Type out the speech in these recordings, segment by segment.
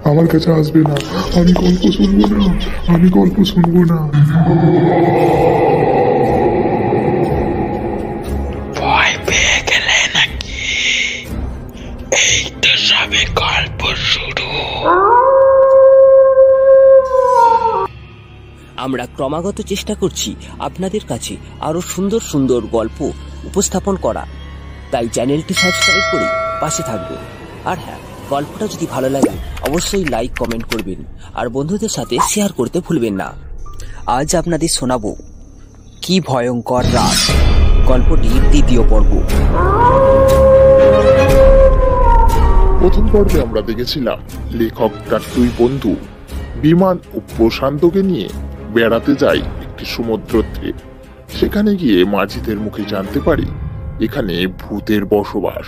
আমার কাছে আসবে না, আমি গল্প শুনবো না, আমি গল্প শুনবো না। ভয় পেয়ে গেলে নাকি? এই তো সবে গল্প শুরু। আমরা ক্রমাগত চেষ্টা করছি আপনাদের কাছে আরো সুন্দর সুন্দর গল্প উপস্থাপন করা, তাই চ্যানেলটি সাবস্ক্রাইব করে পাশে থাকবেন। আর হ্যাঁ, গল্পটা যদি ভালো লাগে অবশ্যই লাইক কমেন্ট করবেন আর বন্ধুদের সাথে শেয়ার করতে ভুলবেন না। আজ আপনাদের শোনাবো কি ভয়ঙ্কর রাত, গল্পটির দ্বিতীয় পর্ব। প্রথম পর্বে আমরা দেখেছিলাম লেখক তার দুই বন্ধু বিমান ও প্রশান্তকে নিয়ে বেড়াতে যায় একটি সমুদ্র তীরে। সেখানে গিয়ে মাঝিদের মুখে জানতে পারি এখানে ভূতের বসবাস,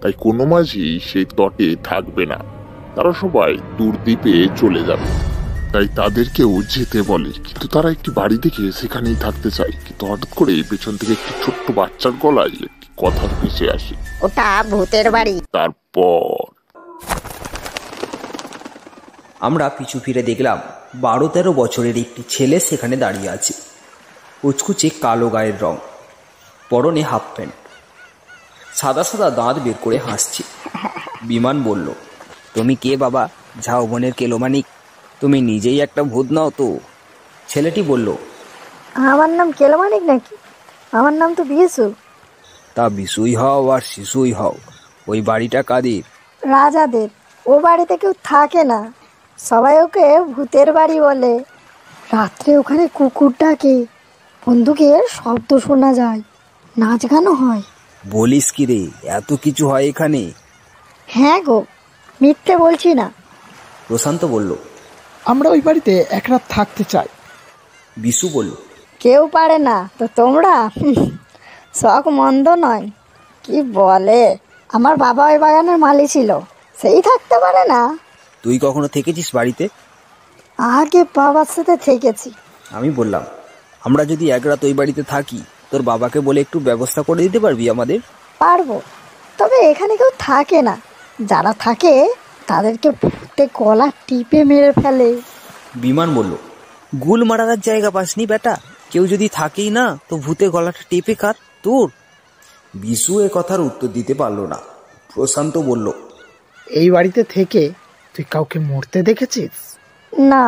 তাই কোনো মাঝি সেই তটে থাকবে না, তারা সবাই দূর দ্বীপে চলে যাবে। তাই তাদেরকেও যেতে বলে, কিন্তু তারা একটি বাড়ি দেখে সেখানেই থাকতে চায়। কিন্তু হঠাৎ করে পেছন থেকে একটি ছোট্ট বাচ্চার গলায় একটি কথা ভেসে আসে, ওটা ভূতের বাড়ি। তারপর আমরা পিছু ফিরে দেখলাম 12-13 বছরের একটি ছেলে সেখানে দাঁড়িয়ে আছে। কুচকুচে কালো গায়ের রং, পরনে হাফ প্যান্ট, সাদা সাদা দাঁত বের করে হাসছে। বিমান বলল, তুমি কে বাবা? ঝাও বোনের কেলোমানিক, তুমি নিজেই একটা ভূত নাও তো? ছেলেটি বলল, আমার নাম কেলমানিক নাকি? আমার নাম তো বিশু। তা বিশুই হও আর শিশুই হও, ওই বাড়িটা কাদের? রাজাদের। ও বাড়িতে কেউ থাকে না, সবাই ওকে ভূতের বাড়ি বলে। রাত্রে ওখানে কুকুর ডাকে, বন্দুকের শব্দ শোনা যায়, নাচ গানও হয়। বলিস কি রে, এত কিছু হয় এখানে? হ্যাঁ গো, মিথ্যে বলছি না। প্রশান্ত বলল, আমরা ওই বাড়িতে এক রাত থাকতে চাই। বিশু বলল, কেউ পারে না তো তোমরা? শখ মন্দ নয়। কি বলে, আমার বাবা ওই বাগানের মালি ছিল, সেই থাকতে পারে না? তুই কখনো থেকেছিস বাড়িতে? আগে বাবার সাথে থেকেছি। আমি বললাম, আমরা যদি এক রাত ওই বাড়িতে থাকি, তোর বাবাকে বলে একটু ব্যবস্থা করে দিতে পারবি আমাদের? পারবো, তবে এখানে কেউ থাকে না। যারা থাকে তাদেরকে ভূতে গলা টিপে মেরে ফেলে। বিমান বলল, গুল মারার জায়গা পাসনি বেটা? কেউ যদি থাকেই না তো ভূতে গলাটা টেপে কার তোর? বিশু এ কথার উত্তর দিতে পারলো না। প্রশান্ত বলল, এই বাড়িতে থেকে তুই কাউকে মরতে দেখেছিস? না।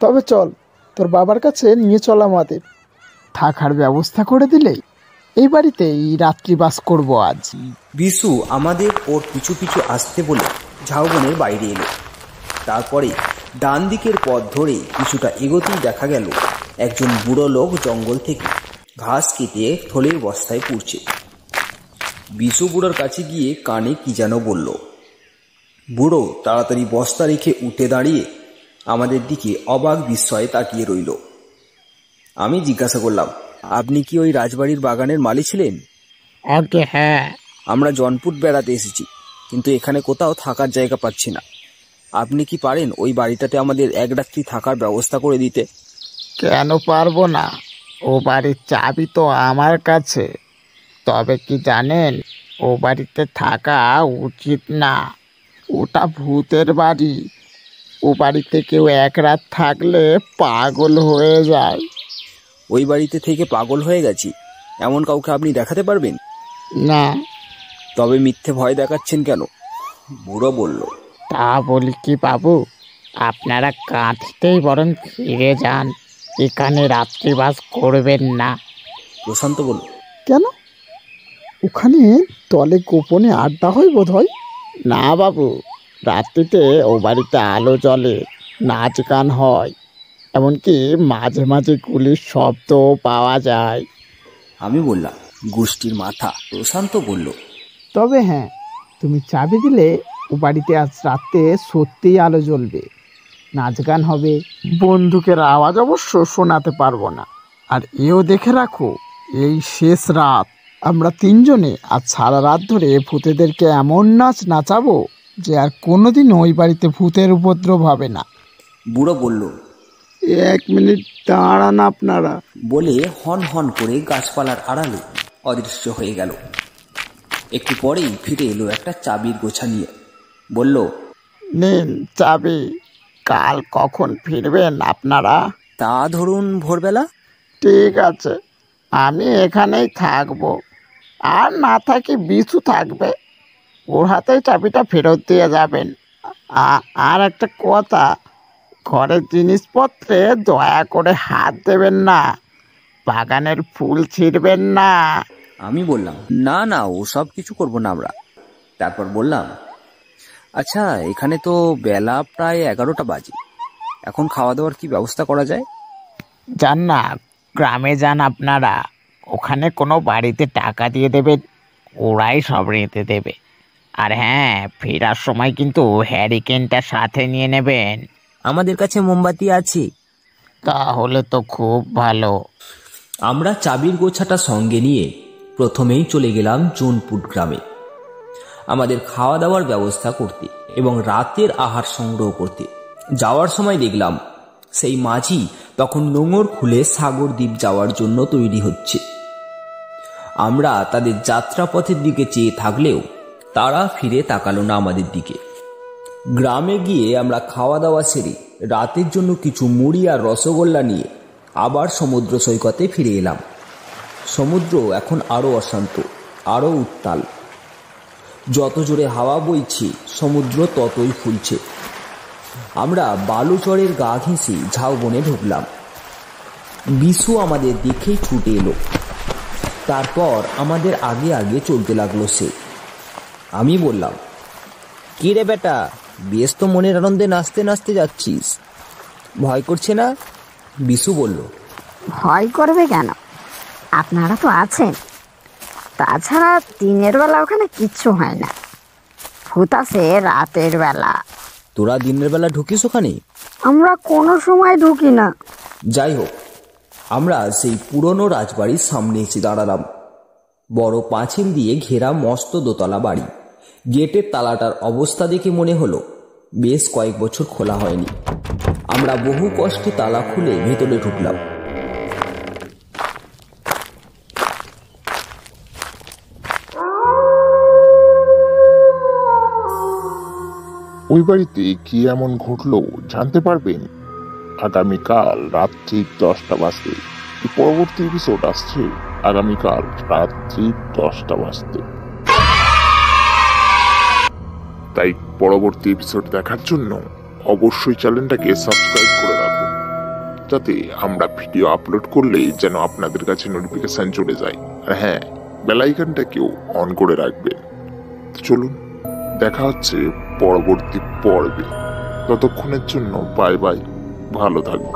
তবে চল, তোর বাবার কাছে নিয়ে চল, আমাদের থাকার ব্যবস্থা করে দিলেই এই বাড়িতেই রাত্রিবাস করব আজ। বিশু আমাদের ওর পিছু পিছু আসতে বলে ঝাউবনের বাইরে এলো। তারপরে ডান দিকের পথ ধরে কিছুটা এগোতেই দেখা গেল একজন বুড়ো লোক জঙ্গল থেকে ঘাস কেটে থলের বস্তায় পুড়ছে। বিশু বুড়োর কাছে গিয়ে কানে কি যেন বলল। বুড়ো তাড়াতাড়ি বস্তা রেখে উঠে দাঁড়িয়ে আমাদের দিকে অবাক বিস্ময়ে তাকিয়ে রইল। আমি জিজ্ঞাসা করলাম, আপনি কি ওই রাজবাড়ির বাগানের মালি ছিলেন? আগে হ্যাঁ। আমরা জনপুর বেড়াতে এসেছি, কিন্তু এখানে কোথাও থাকার জায়গা পাচ্ছি না। আপনি কি পারেন ওই বাড়িটাতে আমাদের এক রাত্রি থাকার ব্যবস্থা করে দিতে? কেন পারবো না, ও বাড়ির চাবি তো আমার কাছে। তবে কি জানেন, ও বাড়িতে থাকা উচিত না, ওটা ভূতের বাড়ি। ও বাড়িতে কেউ এক রাত থাকলে পাগল হয়ে যায়। ওই বাড়িতে থেকে পাগল হয়ে গেছি এমন কাউকে আপনি দেখাতে পারবেন? না। তবে মিথ্যে ভয় দেখাচ্ছেন কেন? বুড়ো বলল, তা বলি কি বাবু, আপনারা কাঁদতেই বরং ফিরে যান, এখানে রাত্রিবাস করবেন না। প্রশান্ত বলল, কেন? ওখানে তলে গোপনে আড্ডা হয় বোধ হয়। না বাবু, রাত্রিতে ও বাড়িতে আলো জ্বলে, নাচ গান হয়, এমনকি মাঝে মাঝে গুলির শব্দও পাওয়া যায়। আমি বললাম, গোষ্ঠীর মাথা। প্রশান্ত বলল, তবে হ্যাঁ, তুমি চাবি দিলে ও বাড়িতে আজ রাতে সত্যিই আলো জ্বলবে, নাচ গান হবে, বন্দুকের আওয়াজ অবশ্য শোনাতে পারবো না। আর এও দেখে রাখো, এই শেষ রাত আমরা তিনজনে আজ সারা রাত ধরে ভূতেদেরকে এমন নাচ নাচাবো যে আর কোনোদিন ওই বাড়িতে ভূতের উপদ্রব হবে না। বুড়ো বলল, 1 মিনিট দাঁড়ান আপনারা, বলে হন হন করে গাছপালার আড়ালে অদৃশ্য হয়ে গেল। একটু পরেই ফিরে এলো একটা চাবির গোছা নিয়ে। বলল, নিন চাবি। কাল কখন ফিরবেন আপনারা? তা ধরুন ভোরবেলা। ঠিক আছে, আমি এখানেই থাকবো। আর না থাকি বিশু থাকবে, ওর হাতেই চাবিটা ফেরত দিয়ে যাবেন। আর একটা কথা, ঘরের জিনিসপত্রে দয়া করে হাত দেবেন না, বাগানের ফুল ছিঁড়বেন না। আমি বললাম, না না, ওসব কিছু করব না আমরা। তারপর বললাম, আচ্ছা, এখানে তো বেলা প্রায় 11টা বাজে, এখন খাওয়া দাওয়ার কি ব্যবস্থা করা যায়? যান না, গ্রামে যান আপনারা, ওখানে কোনো বাড়িতে টাকা দিয়ে দেবেন, ওরাই সব রেঁধে দেবে। আর হ্যাঁ, ফেরার সময় কিন্তু হ্যারিকেনটা সাথে নিয়ে নেবেন। আমাদের কাছে মোমবাতি আছে। তাহলে তো খুব ভালো। আমরা চাবির গোছাটা সঙ্গে নিয়ে প্রথমেই চলে গেলাম জোনপুর গ্রামে আমাদের খাওয়া দাওয়ার ব্যবস্থা করতে এবং রাতের আহার সংগ্রহ করতে। যাওয়ার সময় দেখলাম সেই মাঝি তখন নোঙর খুলে সাগরদ্বীপ যাওয়ার জন্য তৈরি হচ্ছে। আমরা তাদের যাত্রাপথের দিকে চেয়ে থাকলেও তারা ফিরে তাকালো না আমাদের দিকে। গ্রামে গিয়ে আমরা খাওয়া দাওয়া সেরে রাতের জন্য কিছু মুড়ি আর রসগোল্লা নিয়ে আবার সমুদ্র সৈকতে ফিরে এলাম। সমুদ্র এখন আরো অশান্ত, আরো উত্তাল। যত জোরে হাওয়া বইছে সমুদ্র ততই ফুলছে। আমরা বালুচরের গা ঘেঁষে ঝাউবনে ঢুকলাম। বিশু আমাদের দেখেই ছুটে এলো। তারপর আমাদের আগে আগে চলতে লাগলো সে। আমি বললাম, কি রে বেটা, বেশ তো মনের আনন্দে নাচতে নাচতে যাচ্ছিস, ভয় করছে না? বিশু বলল, ভয় করবে কেন, আপনারা তো আছেন। তাছাড়া দিনের বেলা ওখানে কিচ্ছু হয় না, ভূত আসে রাতের বেলা। তোরা দিনের বেলা ঢুকিস ওখানে? আমরা কোনো সময় ঢুকি না। যাই হোক, আমরা সেই পুরনো রাজবাড়ির সামনে এসে দাঁড়ালাম। বড় পাঁচিল দিয়ে ঘেরা মস্ত দোতলা বাড়ি। গেটের তালাটার অবস্থা দেখে মনে হলো বেশ কয়েক বছর খোলা হয়নি। আমরা বহু কষ্টে তালা খুলে ভেতরে ঢুকলাম। ওই বাড়িতে কি এমন ঘটলো জানতে পারবেন আগামীকাল রাত্রি 10টা বাজতে। পরবর্তী এপিসোড আসছে আগামীকাল রাত্রি 10টা বাজতে। তাই পরবর্তী এপিসোড দেখার জন্য অবশ্যই চ্যানেলটাকে সাবস্ক্রাইব করে রাখুন, যাতে আমরা ভিডিও আপলোড করলে যেন আপনাদের কাছে নোটিফিকেশন চলে যায়। আর হ্যাঁ, বেল আইকনটাকেও অন করে রাখবেন। চলুন, দেখা হচ্ছে পরবর্তী পর্বে। ততক্ষণের জন্য বাই বাই, ভালো থাকবেন।